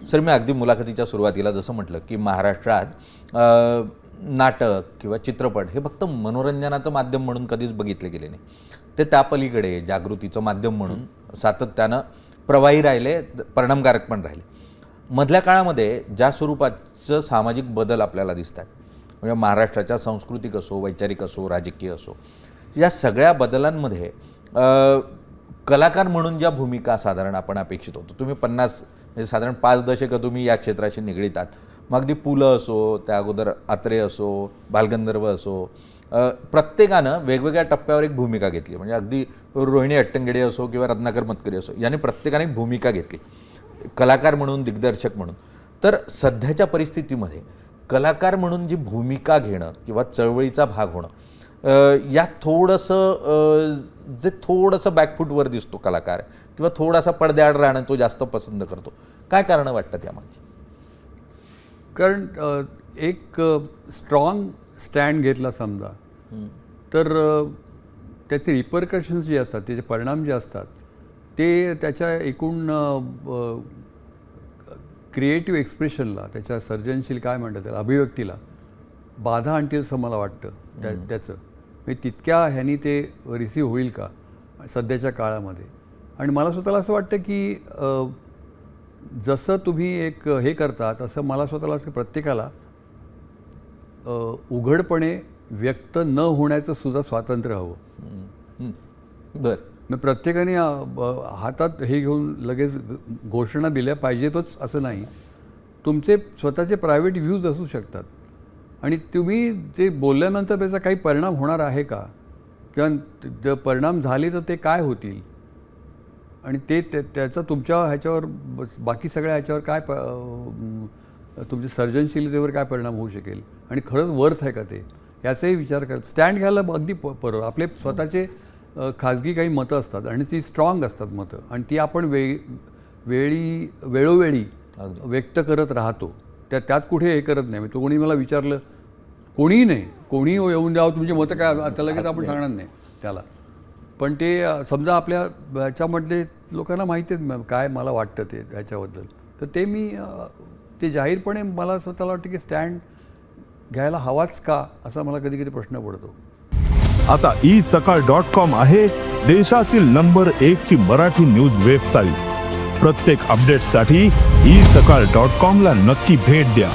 Sir, मी अगदी मुलाखतीच्या सुरुवातीला जसं म्हटलं की महाराष्ट्रात नाटक किंवा चित्रपट हे फक्त मनोरंजनाचं माध्यम म्हणून कधीच बघितले गेले नाही. ते त्या पलीकडे जागृतीचं माध्यम म्हणून सातत्यानं प्रवाही राहिले, परिणामकारक पण राहिले. मधल्या काळामध्ये ज्या स्वरूपाचं सामाजिक बदल आपल्याला दिसतात, म्हणजे महाराष्ट्राच्या सांस्कृतिक असो, वैचारिक असो, राजकीय असो, या सगळ्या बदलांमध्ये कलाकार म्हणून ज्या भूमिका साधारण आपण अपेक्षित होतो, तुम्ही 50 म्हणजे साधारण 5 दशकं तुम्ही या क्षेत्राशी निगडीत आहात. मग अगदी पु ल असो, त्या अगोदर अत्रे असो, बालगंधर्व असो, प्रत्येकानं वेगवेगळ्या टप्प्यावर एक भूमिका घेतली. म्हणजे अगदी रोहिणी हट्टंगडी असो किंवा रत्नाकर मतकरी असो, यांनी प्रत्येकाने भूमिका घेतली कलाकार म्हणून, दिग्दर्शक म्हणून. तर सध्याच्या परिस्थितीमध्ये कलाकार म्हणून जी भूमिका घेणं किंवा चळवळीचा भाग होणं, यात थोडंसं बॅकफूटवर दिसतो कलाकार, किंवा थोडासा पडद्याआड राहणं तो जास्त पसंत करतो. काय कारणं वाटतात यामागची? कारण एक स्ट्रॉंग स्टँड घेतला समजा तर त्याचे रिपरकशन्स जे असतात, त्याचे परिणाम जे असतात, ते त्याच्या एकूण क्रिएटिव्ह एक्सप्रेशनला, त्याच्या सर्जनशील काय म्हणतात त्याला, अभिव्यक्तीला बाधा आणतील असं मला वाटतं. त्याचं म्हणजे तितक्या ह्यानी ते रिसीव्ह होईल का सध्याच्या काळामध्ये. आणि मला स्वतःला असं वाटतं की जसं तुम्ही एक हे करता तसं मला स्वतःला वाटतं प्रत्येकाला उघडपणे व्यक्त न होण्याचं सुद्धा स्वातंत्र्य हवं. बरं, मग प्रत्येकाने हातात हे घेऊन लगेच घोषणा दिल्या पाहिजेतच असं नाही. तुमचे स्वतःचे प्रायव्हेट व्ह्यूज असू शकतात आणि तुम्ही ते बोलल्यानंतर त्याचा काही परिणाम होणार आहे का, किंवा परिणाम झाले तर ते काय होतील, आणि त्याचा तुमच्या ह्याच्यावर, बाकी सगळ्या ह्याच्यावर काय तुमच्या सर्जनशीलतेवर काय परिणाम होऊ शकेल, आणि खरंच वर्थ आहे का ते, याचाही विचार करत स्टँड घ्यायला अगदी बरोबर. आपले स्वतःचे खाजगी काही मतं असतात आणि ती स्ट्रॉंग असतात मतं, आणि ती आपण वेळोवेळी व्यक्त करत राहतो. त्यात कुठे हे करत नाही. तो कोणी मला विचारलं, कोणीही नाही, कोणीही येऊन द्यावं तुमची मतं काय, आता लगेच आपण सांगणार नाही त्याला. पण ते समजा आपल्या ह्याच्यामधले लोकांना माहिती आहे काय मला वाटतं ते ह्याच्याबद्दल, तर ते मी ते जाहीरपणे मला स्वतःला वाटतं की स्टँड घ्यायला हवाच का, असा मला कधी कधी प्रश्न पडतो. आता isakal.com आहे देशातील नंबर 1 ची मराठी न्यूज वेबसाईट. प्रत्येक अपडेटसाठी isakal.com ला नक्की भेट द्या.